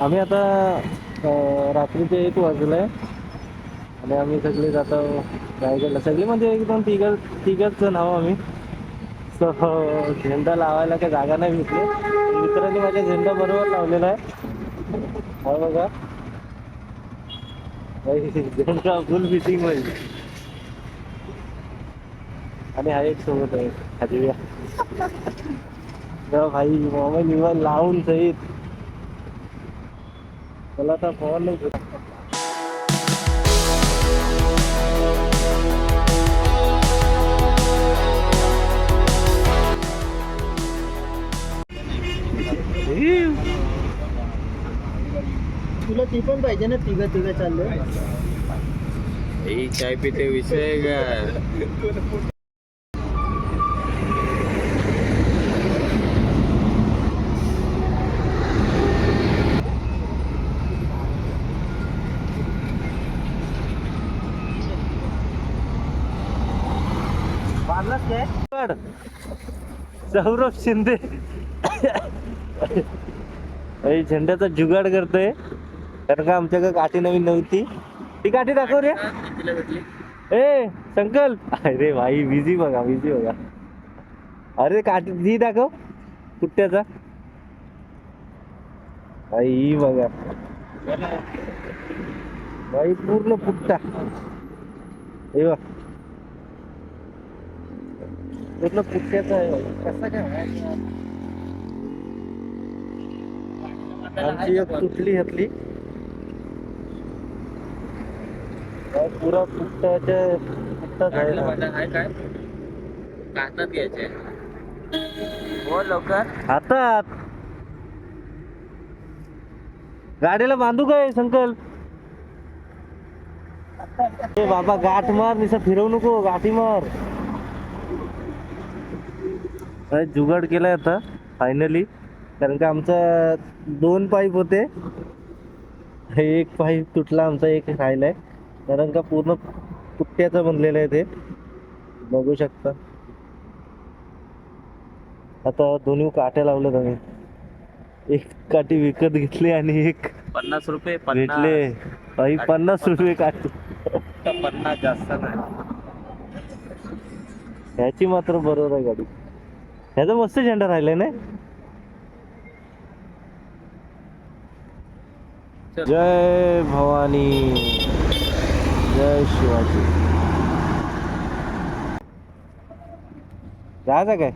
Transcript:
आम्ही आता रात्रीचे 1 वाजले आणि आम्ही सगळे जातो रायगडला. सगळे म्हणजे एकदम तिघच जण आहो आम्ही. सो झेंडा लावायला काही जागा नाही भेटली. मित्रांनी माझ्या झेंडा बरोबर लावलेला आहे. हा बघा झेंडा फुल फिटिंग मध्ये. आणि हा एक सोबत आहे खाली भाई मोबाईल बिबाईल लावून सहित मला आता फोन नाही. तुला ती पण पाहिजे ना, तिघं चाललंय. चाय पीते विषय का. मारलाच काय सौरभ शिंदे झेंड्याचा जुगाड करतोय. कारण का आमच्याकडे काठी नवीन नव्हती. ती काठी दाखव रे. ए संकल्प. अरे भाई बिझी बघा. अरे काठी ती दाखव पुट्ट्याचा. भाई बघा भाई पूर्ण पुट्टा. हे बघ पूर्ण पुट्ट्याचा आहे. कसा काय आमची एक तुटली ह्यातली. पुरा पुट्टा काय काय काढतात घ्यायचे हो लवकर हातात. गाडीला बांधू काय संकल्प. ए बाबा गाठ मार. निसा फिरवू नको. गाठी मार. जुगाड केलाय आता फायनली. कारण का आमचा 2 पाईप होते. एक पाईप तुटला आमचा, एक राहिलाय. कारण का पूर्ण पुट्ट्याचा बनलेला आहे ते बघू शकता. आता दोन्ही काट्या लावल्यात आम्ही. एक काठी विकत घेतली आणि एक 50 रुपये भेटले. भाई 50 रुपये काठी. 50 जास्त नाही. ह्याची मात्र बरोबर आहे गाडी. ह्याचा मस्त झेंडा राहिलाय ना. जय भवानी जय शिवाजी. जायचं काय.